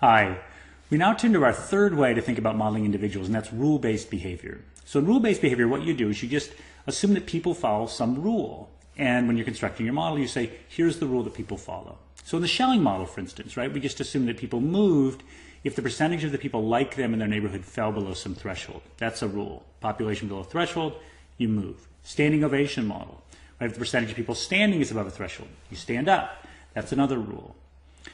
Hi. We now turn to our third way to think about modeling individuals, and that's rule-based behavior. So in rule-based behavior, what you do is you just assume that people follow some rule. And when you're constructing your model, you say, here's the rule that people follow. So in the Schelling model, for instance, right, we just assume that people moved if the percentage of the people like them in their neighborhood fell below some threshold. That's a rule. Population below a threshold, you move. Standing ovation model, right, if the percentage of people standing is above a threshold, you stand up. That's another rule.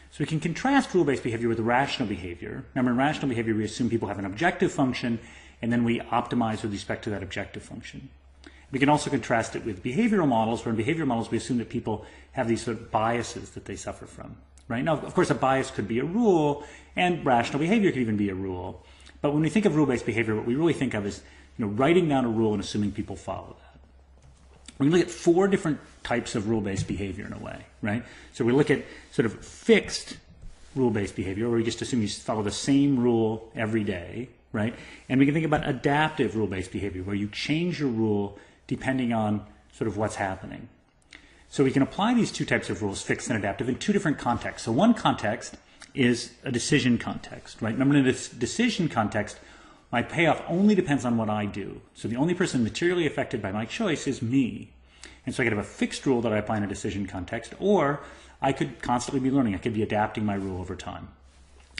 So we can contrast rule-based behavior with rational behavior. Remember, in rational behavior, we assume people have an objective function, and then we optimize with respect to that objective function. We can also contrast it with behavioral models, where in behavioral models we assume that people have these sort of biases that they suffer from. Right? Now, of course, a bias could be a rule, and rational behavior could even be a rule. But when we think of rule-based behavior, what we really think of is writing down a rule and assuming people follow that. We look at four different types of rule-based behavior in a way, right? So we look at sort of fixed rule-based behavior, where we just assume you follow the same rule every day, right? And we can think about adaptive rule-based behavior, where you change your rule depending on sort of what's happening. So we can apply these two types of rules, fixed and adaptive, in two different contexts. So one context is a decision context, right? Remember, in this decision context, my payoff only depends on what I do. So the only person materially affected by my choice is me. And so I could have a fixed rule that I apply in a decision context, or I could constantly be learning. I could be adapting my rule over time.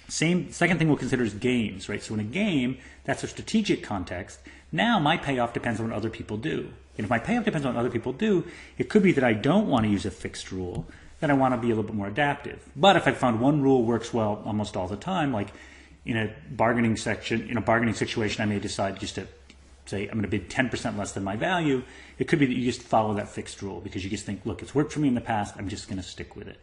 Second thing we'll consider is games, right? So in a game, that's a strategic context. Now my payoff depends on what other people do. And if my payoff depends on what other people do, it could be that I don't want to use a fixed rule, that I want to be a little bit more adaptive. But if I found one rule works well almost all the time, like in a bargaining situation, I may decide just to say I'm going to bid 10% less than my value. It could be that you just follow that fixed rule because you just think, look, it's worked for me in the past, I'm just going to stick with it.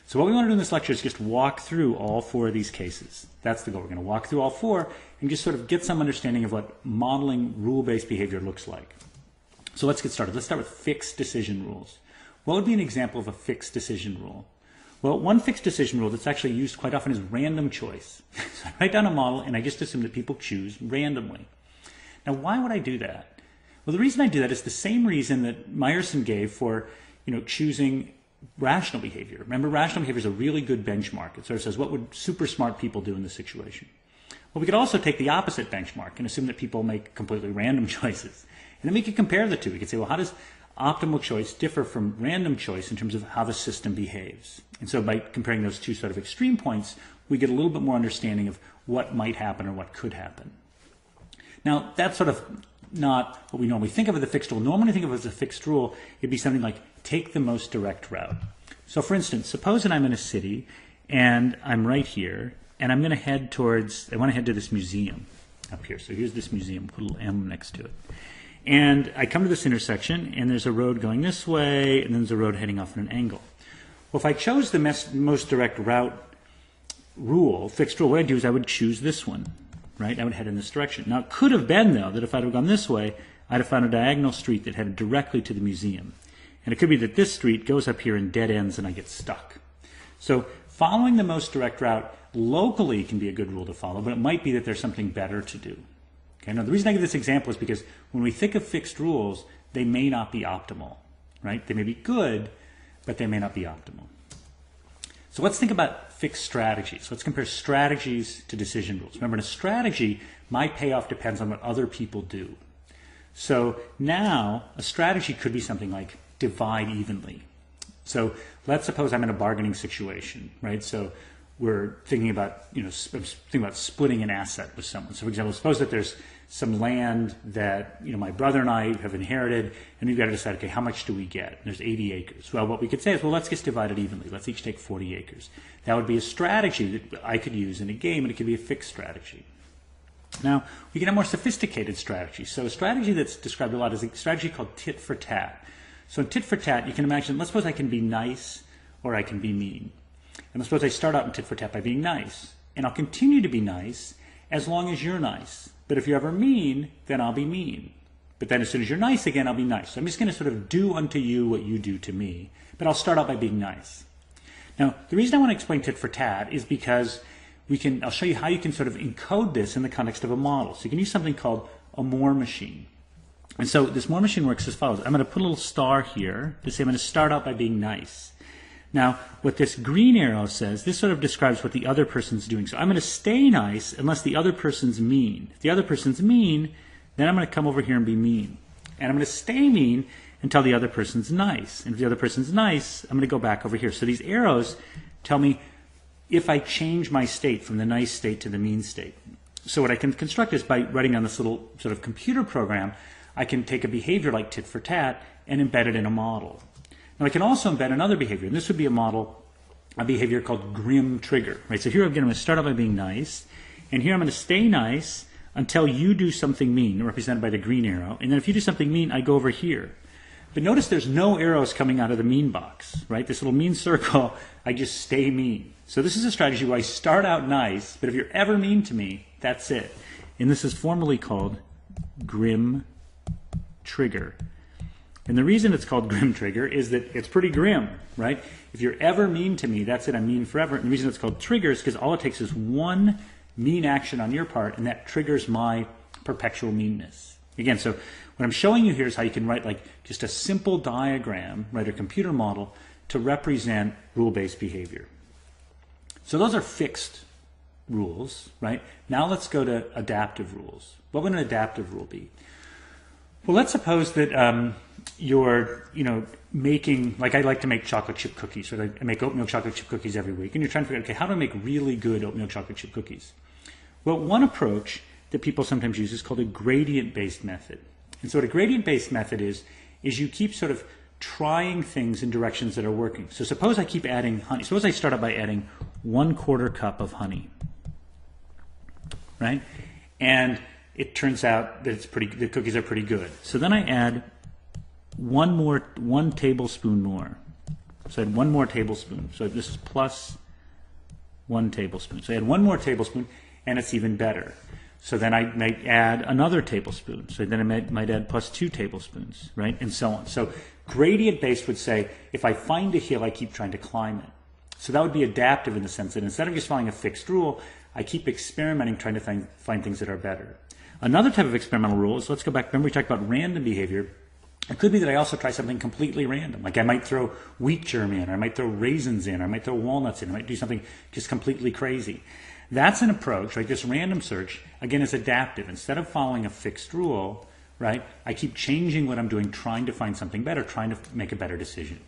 So what we want to do in this lecture is just walk through all four of these cases. That's the goal. We're going to walk through all four and just sort of get some understanding of what modeling rule-based behavior looks like. So let's get started. Let's start with fixed decision rules. What would be an example of a fixed decision rule? Well, one fixed decision rule that's actually used quite often is random choice. So I write down a model and I just assume that people choose randomly. Now, why would I do that? Well, the reason I do that is the same reason that Meyerson gave for choosing rational behavior. Remember, rational behavior is a really good benchmark. It sort of says, what would super smart people do in this situation? Well, we could also take the opposite benchmark and assume that people make completely random choices. And then we could compare the two. We could say, well, how does optimal choice differ from random choice in terms of how the system behaves? And so by comparing those two sort of extreme points, we get a little bit more understanding of what might happen or what could happen. Now, that's sort of not what we normally think of as a fixed rule. Normally think of it as a fixed rule, it'd be something like take the most direct route. So for instance, suppose that I'm in a city and I'm right here and I'm going to head towards, I want to head to this museum up here. So here's this museum, put a little M next to it. And I come to this intersection and there's a road going this way and then there's a road heading off at an angle. Well, if I chose the most direct route rule, fixed rule, what I'd do is I would choose this one. Right? I would head in this direction. Now, it could have been, though, that if I'd have gone this way, I'd have found a diagonal street that headed directly to the museum. And it could be that this street goes up here and dead ends and I get stuck. So following the most direct route locally can be a good rule to follow, but it might be that there's something better to do. Okay? Now, the reason I give this example is because when we think of fixed rules, they may not be optimal. Right? They may be good, but they may not be optimal. So let's think about fixed strategies. Let's compare strategies to decision rules. Remember, in a strategy, my payoff depends on what other people do. So now a strategy could be something like divide evenly. So let's suppose I'm in a bargaining situation, right? So we're thinking about, splitting an asset with someone. So for example, suppose that there's some land that, my brother and I have inherited, and we've got to decide, okay, how much do we get? And there's 80 acres. Well, what we could say is, well, let's just divide it evenly. Let's each take 40 acres. That would be a strategy that I could use in a game, and it could be a fixed strategy. Now, we can have more sophisticated strategies. So a strategy that's described a lot is a strategy called tit for tat. So in tit for tat, you can imagine, let's suppose I can be nice or I can be mean. And let's suppose I start out in tit for tat by being nice. And I'll continue to be nice as long as you're nice. But if you're ever mean, then I'll be mean. But then as soon as you're nice again, I'll be nice. So I'm just going to sort of do unto you what you do to me. But I'll start out by being nice. Now, the reason I want to explain tit for tat is because I'll show you how you can sort of encode this in the context of a model. So you can use something called a Moore machine. And so this Moore machine works as follows. I'm going to put a little star here to say I'm going to start out by being nice. Now, what this green arrow says, this sort of describes what the other person's doing. So I'm going to stay nice unless the other person's mean. If the other person's mean, then I'm going to come over here and be mean. And I'm going to stay mean until the other person's nice. And if the other person's nice, I'm going to go back over here. So these arrows tell me if I change my state from the nice state to the mean state. So what I can construct is by writing down this little sort of computer program, I can take a behavior like tit for tat and embed it in a model. Now I can also embed another behavior, and this would be a behavior called grim trigger. Right? So here again, I'm going to start out by being nice, and here I'm going to stay nice until you do something mean, represented by the green arrow, and then if you do something mean, I go over here. But notice there's no arrows coming out of the mean box, right? This little mean circle, I just stay mean. So this is a strategy where I start out nice, but if you're ever mean to me, that's it. And this is formally called grim trigger. And the reason it's called grim trigger is that it's pretty grim, right? If you're ever mean to me, that's it, I'm mean forever. And the reason it's called trigger is because all it takes is one mean action on your part, and that triggers my perpetual meanness. Again, so what I'm showing you here is how you can write like just a simple diagram, write a computer model to represent rule-based behavior. So those are fixed rules, right? Now let's go to adaptive rules. What would an adaptive rule be? Well, let's suppose that you're, making, like I like to make chocolate chip cookies, right? I make oatmeal chocolate chip cookies every week, and you're trying to figure out, okay, how do I make really good oatmeal chocolate chip cookies? Well, one approach that people sometimes use is called a gradient-based method. And so what a gradient-based method is you keep sort of trying things in directions that are working. So suppose I keep adding honey. Suppose I start out by adding 1/4 cup of honey, right? And it turns out that the cookies are pretty good. So then I add one tablespoon more. So I add one more tablespoon. So this is plus 1 tablespoon. So I add one more tablespoon, and it's even better. So then I might add another tablespoon. So then I might add plus 2 tablespoons, right? And so on. So gradient-based would say, if I find a hill, I keep trying to climb it. So that would be adaptive in the sense that instead of just following a fixed rule, I keep experimenting, trying to find things that are better. Another type of experimental rule is, let's go back, remember we talked about random behavior. It could be that I also try something completely random. Like I might throw wheat germ in, or I might throw raisins in, or I might throw walnuts in, I might do something just completely crazy. That's an approach, right? This random search, again, is adaptive. Instead of following a fixed rule, right, I keep changing what I'm doing, trying to find something better, trying to make a better decision.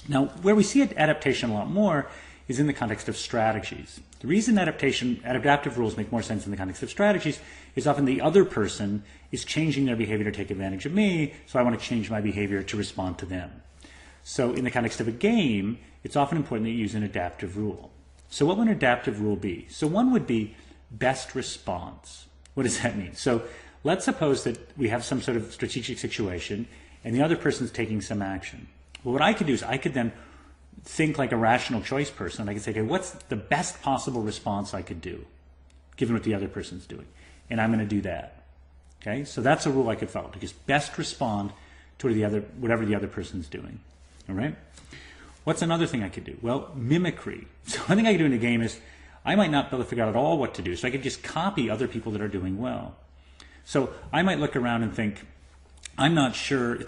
Now, where we see adaptation a lot more is in the context of strategies. The reason adaptive rules make more sense in the context of strategies is often the other person is changing their behavior to take advantage of me, so I want to change my behavior to respond to them. So in the context of a game, it's often important that you use an adaptive rule. So what would an adaptive rule be? So one would be best response. What does that mean? So let's suppose that we have some sort of strategic situation and the other person's taking some action. Well, what I could do is I could then think like a rational choice person. I could say, okay, what's the best possible response I could do given what the other person's doing? And I'm going to do that. Okay, so that's a rule I could follow, to just best respond to whatever the other person's doing. All right? What's another thing I could do? Well, mimicry. So one thing I could do in a game is I might not be able to figure out at all what to do, so I could just copy other people that are doing well. So I might look around and think, I'm not sure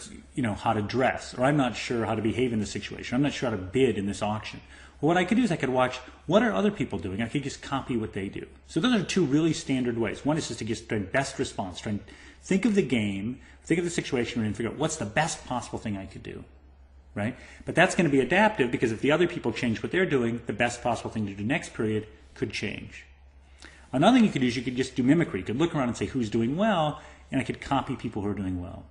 how to dress, or I'm not sure how to behave in this situation. I'm not sure how to bid in this auction. Well, what I could do is I could watch what are other people doing. I could just copy what they do. So those are two really standard ways. One is just to just try best response, try and think of the game, think of the situation, and figure out what's the best possible thing I could do. Right? But that's going to be adaptive because if the other people change what they're doing, the best possible thing to do next period could change. Another thing you could do is you could just do mimicry. You could look around and say who's doing well, and I could copy people who are doing well.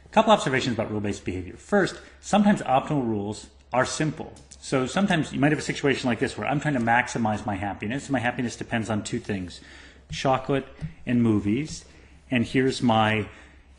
A couple observations about rule-based behavior. First, sometimes optimal rules are simple. So sometimes you might have a situation like this where I'm trying to maximize my happiness. My happiness depends on two things, chocolate and movies. And here's my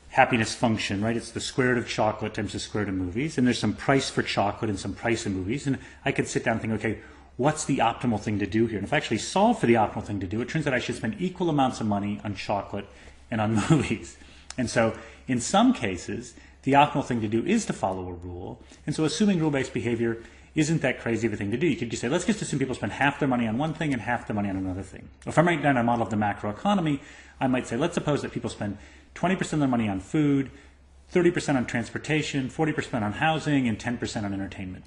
happiness function, right? It's the square root of chocolate times the square root of movies. And there's some price for chocolate and some price in movies. And I could sit down and think, okay, what's the optimal thing to do here? And if I actually solve for the optimal thing to do, it turns out I should spend equal amounts of money on chocolate and on movies. And so in some cases, the optimal thing to do is to follow a rule. And so assuming rule-based behavior isn't that crazy of a thing to do. You could just say, let's just assume people spend half their money on one thing and half their money on another thing. If I'm writing down a model of the macroeconomy, I might say, let's suppose that people spend 20% of their money on food, 30% on transportation, 40% on housing, and 10% on entertainment.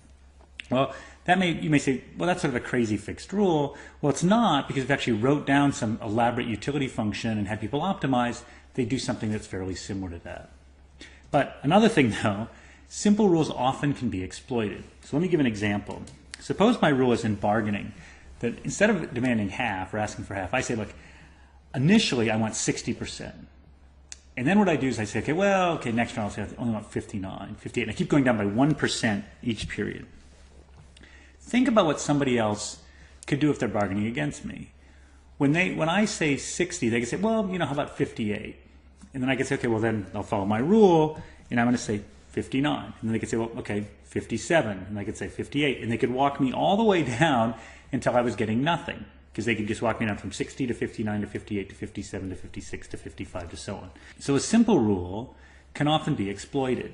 Well, you may say, well, that's sort of a crazy fixed rule. Well, it's not, because if you actually wrote down some elaborate utility function and had people optimize, they do something that's fairly similar to that. But another thing, though, simple rules often can be exploited. So let me give an example. Suppose my rule is in bargaining that instead of demanding half or asking for half, I say, look, initially I want 60%. And then what I do is I say, okay, next round I'll say I only want 59, 58. And I keep going down by 1% each period. Think about what somebody else could do if they're bargaining against me. When I say 60, they can say, well, how about 58? And then I can say, okay, well then I'll follow my rule, and I'm going to say 59. And then they could say, well, okay, 57. And I could say 58. And they could walk me all the way down until I was getting nothing, because they could just walk me down from 60 to 59 to 58 to 57 to 56 to 55 to so on. So a simple rule can often be exploited.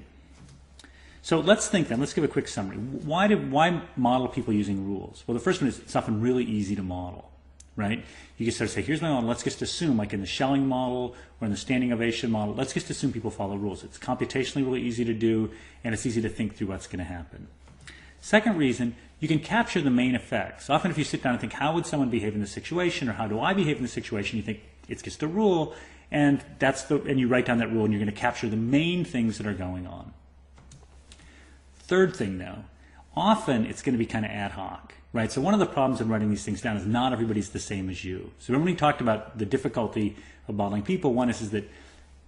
So let's think then, let's give a quick summary. Why model people using rules? Well, the first one is it's often really easy to model, right? You can sort of say, here's my model, let's just assume, like in the Schelling model or in the standing ovation model, let's just assume people follow rules. It's computationally really easy to do, and it's easy to think through what's going to happen. Second reason, you can capture the main effects. Often if you sit down and think, how would someone behave in this situation, or how do I behave in this situation, you think it's just a rule, and you write down that rule, and you're going to capture the main things that are going on. Third thing, though, often it's going to be kind of ad hoc, right? So one of the problems in writing these things down is not everybody's the same as you. So remember we talked about the difficulty of modeling people. One is that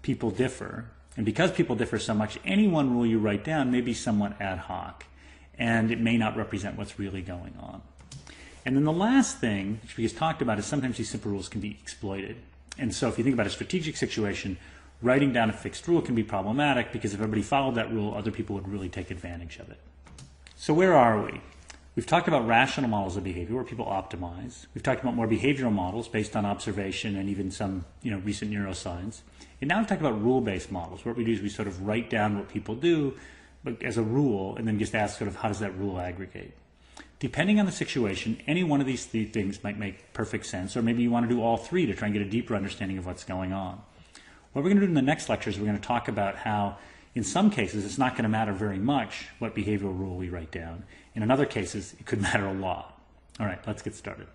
people differ, and because people differ so much, any one rule you write down may be somewhat ad hoc, and it may not represent what's really going on. And then the last thing, which we just talked about, is sometimes these simple rules can be exploited. And so if you think about a strategic situation, writing down a fixed rule can be problematic, because if everybody followed that rule, other people would really take advantage of it. So where are we? We've talked about rational models of behavior where people optimize. We've talked about more behavioral models based on observation and even some recent neuroscience. And now we've talked about rule-based models. What we do is we sort of write down what people do but as a rule, and then just ask sort of how does that rule aggregate. Depending on the situation, any one of these three things might make perfect sense, or maybe you want to do all three to try and get a deeper understanding of what's going on. What we're going to do in the next lecture is we're going to talk about how, in some cases, it's not going to matter very much what behavioral rule we write down. In other cases, it could matter a lot. All right, let's get started.